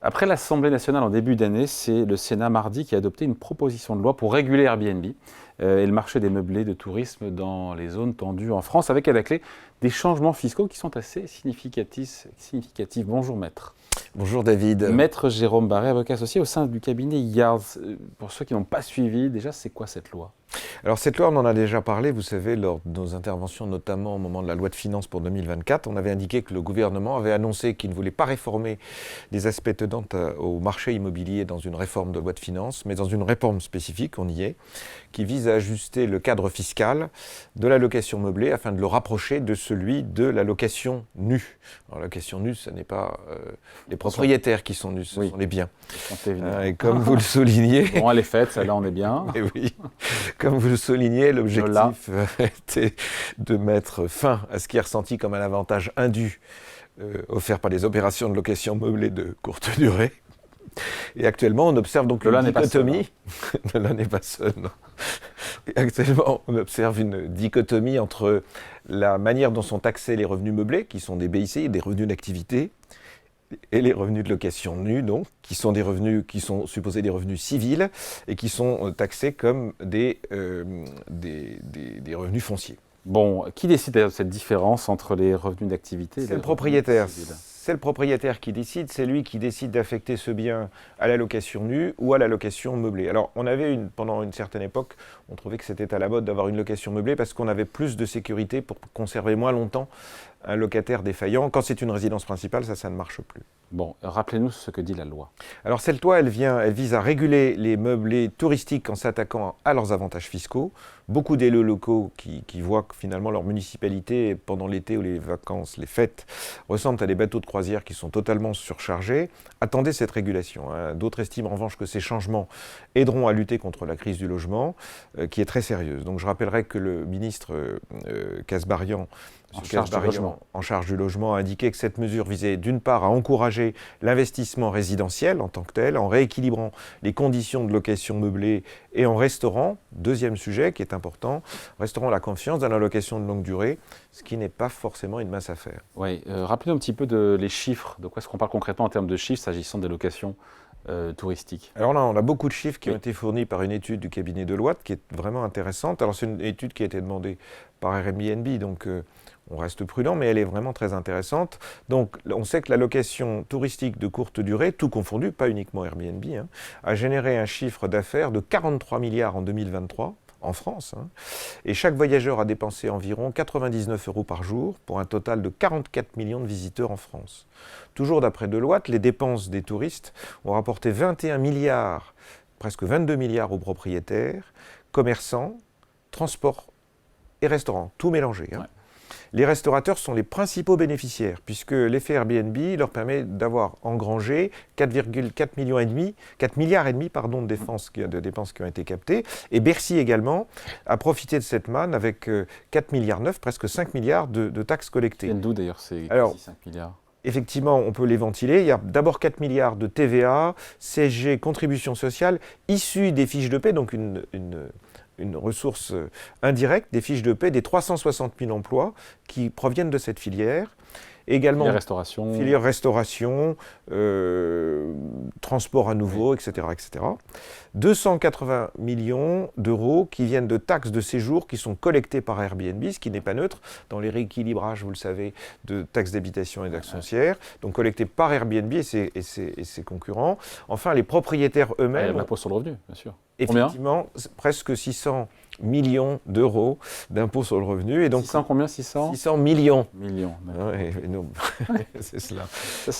Après l'Assemblée nationale en début d'année, c'est le Sénat mardi qui a adopté une proposition de loi pour réguler Airbnb et le marché des meublés de tourisme dans les zones tendues en France, avec à la clé des changements fiscaux qui sont assez significatifs. Bonjour maître. Bonjour David. Maître Jérôme Barré, avocat associé au sein du cabinet Yards. Pour ceux qui n'ont pas suivi, déjà c'est quoi cette loi ? Alors cette loi, on en a déjà parlé, vous savez, lors de nos interventions, notamment au moment de la loi de finances pour 2024. On avait indiqué que le gouvernement avait annoncé qu'il ne voulait pas réformer les aspects tenant au marché immobilier dans une réforme de loi de finances, mais dans une réforme spécifique, on y est, qui vise à ajuster le cadre fiscal de la location meublée afin de le rapprocher de celui de la location nue. Alors la location nue, ce n'est pas les propriétaires qui sont nus, ce sont les biens. Et comme vous le soulignez... Bon, elle est faite, celle-là on est bien. Et oui. Comme vous le soulignez, l'objectif était de mettre fin à ce qui est ressenti comme un avantage indu offert par les opérations de location meublée de courte durée. Et actuellement, on observe donc une dichotomie. Lola n'est pas seul, non. Et actuellement, on observe une dichotomie entre la manière dont sont taxés les revenus meublés, qui sont des BIC, des revenus d'activité, et les revenus de location nue, donc, qui sont des revenus qui sont supposés des revenus civils et qui sont taxés comme des revenus fonciers. Bon, qui décide de cette différence entre les revenus d'activité et les revenus propriétaires. C'est le propriétaire qui décide, c'est lui qui décide d'affecter ce bien à la location nue ou à la location meublée. Alors, on avait pendant une certaine époque, on trouvait que c'était à la mode d'avoir une location meublée parce qu'on avait plus de sécurité pour conserver moins longtemps un locataire défaillant. Quand c'est une résidence principale, ça ne marche plus. Bon, rappelez-nous ce que dit la loi. Alors cette loi, elle vise à réguler les meublés touristiques en s'attaquant à leurs avantages fiscaux. Beaucoup d'élus locaux qui voient que finalement leur municipalité, pendant l'été ou les vacances, les fêtes, ressemblent à des bateaux de croisière qui sont totalement surchargés, attendaient cette régulation. D'autres estiment en revanche que ces changements aideront à lutter contre la crise du logement, qui est très sérieuse. Donc je rappellerai que le ministre Kasbarian, en charge du logement, a indiqué que cette mesure visait d'une part à encourager l'investissement résidentiel en tant que tel, en rééquilibrant les conditions de location meublée et en restaurant, deuxième sujet qui est important, restaurant la confiance dans la location de longue durée, ce qui n'est pas forcément une mince affaire. Oui, rappelez-nous un petit peu les chiffres, de quoi est-ce qu'on parle concrètement en termes de chiffres s'agissant des locations touristiques. Alors là, on a beaucoup de chiffres qui ont été fournis par une étude du cabinet Deloitte qui est vraiment intéressante. Alors c'est une étude qui a été demandée par Airbnb, donc on reste prudent, mais elle est vraiment très intéressante. Donc on sait que la location touristique de courte durée, tout confondu, pas uniquement Airbnb, a généré un chiffre d'affaires de 43 milliards en 2023. En France, et chaque voyageur a dépensé environ 99 € par jour pour un total de 44 millions de visiteurs en France. Toujours d'après Deloitte, les dépenses des touristes ont rapporté 21 milliards, presque 22 milliards aux propriétaires, commerçants, transports et restaurants, tout mélangé. Ouais. Les restaurateurs sont les principaux bénéficiaires, puisque l'effet Airbnb leur permet d'avoir engrangé 4,4 milliards et demi de dépenses qui ont été captées. Et Bercy également a profité de cette manne avec 4,9 milliards, presque 5 milliards de taxes collectées. D'où d'ailleurs ces 5 milliards ? Effectivement, on peut les ventiler. Il y a d'abord 4 milliards de TVA, CSG, contributions sociales, issues des fiches de paie, donc une ressource indirecte, des fiches de paie, des 360 000 emplois qui proviennent de cette filière. Également, filière restauration, transport à nouveau, oui. etc. 280 millions d'euros qui viennent de taxes de séjour qui sont collectées par Airbnb, ce qui n'est pas neutre, dans les rééquilibrages, vous le savez, de taxes d'habitation et taxes foncières, donc collectées par Airbnb et ses concurrents. Enfin, les propriétaires eux-mêmes... Il y a l'impôt sur le revenu, bien sûr. Effectivement, presque 600 millions d'euros d'impôt sur le revenu. Et donc, 600 combien 600 millions. Ouais, c'est cela.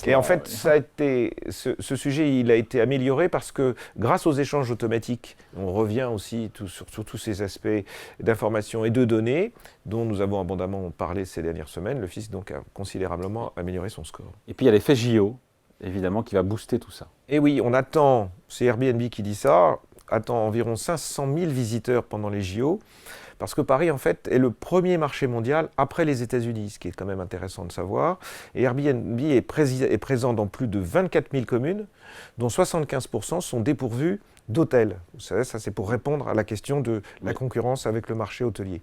Et en fait, ce sujet, il a été amélioré parce que grâce aux échanges automatiques, on revient aussi sur tous ces aspects d'information et de données dont nous avons abondamment parlé ces dernières semaines. Le fisc donc a considérablement amélioré son score. Et puis il y a l'effet JO, évidemment, qui va booster tout ça. Et oui, on attend, c'est Airbnb qui dit ça, attend environ 500 000 visiteurs pendant les JO, parce que Paris, en fait, est le premier marché mondial après les États-Unis, ce qui est quand même intéressant de savoir. Et Airbnb est présent dans plus de 24 000 communes, dont 75% sont dépourvues d'hôtels. Vous savez, ça c'est pour répondre à la question de la concurrence avec le marché hôtelier.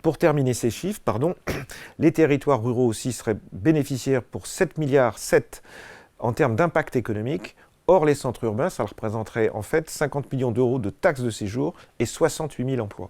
Pour terminer ces chiffres, les territoires ruraux aussi seraient bénéficiaires pour 7,7 milliards en termes d'impact économique. Hors les centres urbains, ça représenterait en fait 50 millions d'euros de taxes de séjour et 68 000 emplois.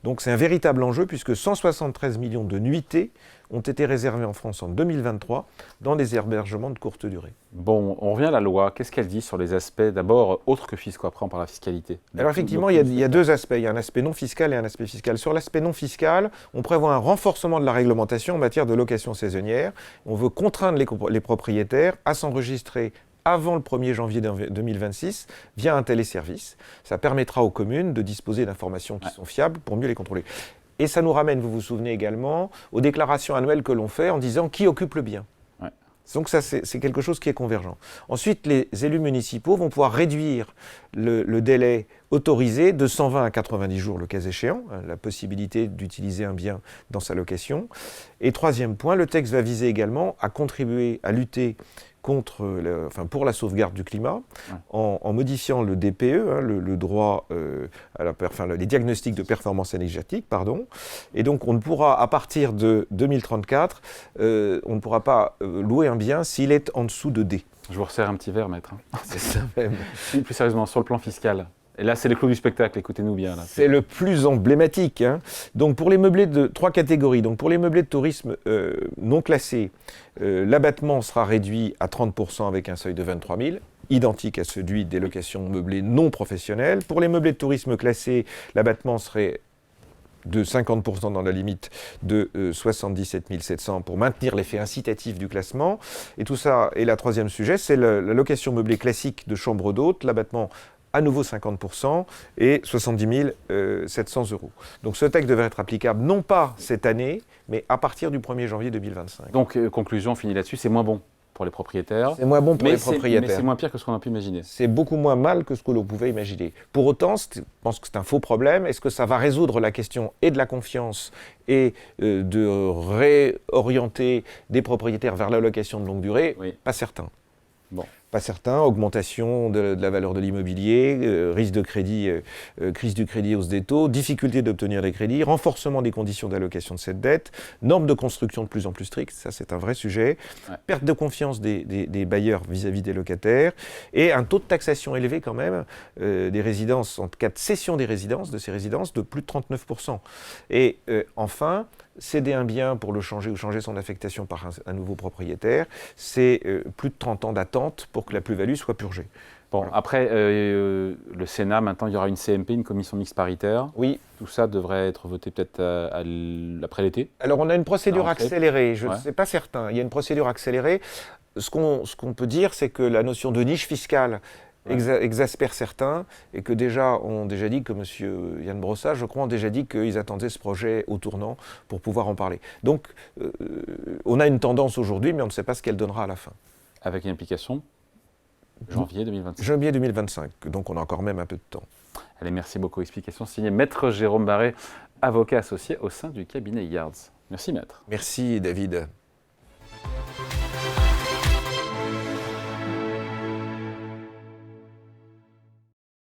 Donc c'est un véritable enjeu puisque 173 millions de nuitées ont été réservées en France en 2023 dans des hébergements de courte durée. Bon, on revient à la loi. Qu'est-ce qu'elle dit sur les aspects, d'abord, autres que fiscaux? Après, on parle de la fiscalité. Alors effectivement, il y a deux aspects. Il y a un aspect non fiscal et un aspect fiscal. Sur l'aspect non fiscal, on prévoit un renforcement de la réglementation en matière de location saisonnière. On veut contraindre les propriétaires à s'enregistrer avant le 1er janvier 2026 via un téléservice. Ça permettra aux communes de disposer d'informations qui sont fiables pour mieux les contrôler. Et ça nous ramène, vous vous souvenez également, aux déclarations annuelles que l'on fait en disant qui occupe le bien. Ouais. Donc ça, c'est quelque chose qui est convergent. Ensuite, les élus municipaux vont pouvoir réduire le délai autorisé de 120 à 90 jours, le cas échéant, la possibilité d'utiliser un bien dans sa location. Et troisième point, le texte va viser également à contribuer à lutter pour la sauvegarde du climat, en modifiant le DPE, le droit, les diagnostics de performance énergétique, pardon. Et donc on ne pourra, à partir de 2034, on ne pourra pas louer un bien s'il est en dessous de D. Je vous resserre un petit verre, maître. C'est ça même. Plus sérieusement, sur le plan fiscal. Et là, c'est les clous du spectacle, écoutez-nous bien. Là. C'est le plus emblématique. Donc, pour les meublés de 3 catégories, donc pour les meublés de tourisme non classés, l'abattement sera réduit à 30% avec un seuil de 23 000, identique à celui des locations meublées non professionnelles. Pour les meublés de tourisme classés, l'abattement serait de 50% dans la limite de 77 700 pour maintenir l'effet incitatif du classement. Et tout ça, et la troisième sujet, c'est la location meublée classique de chambre d'hôte, l'abattement à nouveau 50% et 70 700 euros. Donc ce texte devrait être applicable non pas cette année, mais à partir du 1er janvier 2025. Donc conclusion, on finit là-dessus, c'est moins bon pour les propriétaires. C'est moins bon pour les propriétaires. Mais c'est moins pire que ce qu'on a pu imaginer. C'est beaucoup moins mal que ce que l'on pouvait imaginer. Pour autant, je pense que c'est un faux problème. Est-ce que ça va résoudre la question et de la confiance et de réorienter des propriétaires vers la location de longue durée? Oui. Pas certain. Bon. Pas certain, augmentation de la valeur de l'immobilier, risque de crédit, crise du crédit, hausse des taux, difficulté d'obtenir des crédits, renforcement des conditions d'allocation de cette dette, normes de construction de plus en plus strictes, ça c'est un vrai sujet, perte de confiance des bailleurs vis-à-vis des locataires, et un taux de taxation élevé quand même des résidences, en cas de cession des résidences, de ces résidences, de plus de 39%. Et enfin, céder un bien pour le changer ou changer son affectation par un nouveau propriétaire, c'est plus de 30 ans d'attente pour que la plus-value soit purgée. Bon, voilà. Après, le Sénat, maintenant, il y aura une CMP, une commission mixte paritaire. Oui. Tout ça devrait être voté peut-être après l'été. Alors, on a une procédure accélérée, je ne sais pas certain. Il y a une procédure accélérée. Ce qu'on peut dire, c'est que la notion de niche fiscale exaspère certains, et que ont déjà dit que M. Yann Brossat, je crois, ont déjà dit qu'ils attendaient ce projet au tournant pour pouvoir en parler. Donc, on a une tendance aujourd'hui, mais on ne sait pas ce qu'elle donnera à la fin. Avec une implication janvier 2025. Janvier 2025, donc on a encore même un peu de temps. Allez, merci beaucoup. Explication signée Maître Jérôme Barré, avocat associé au sein du cabinet Yards. Merci, Maître. Merci, David.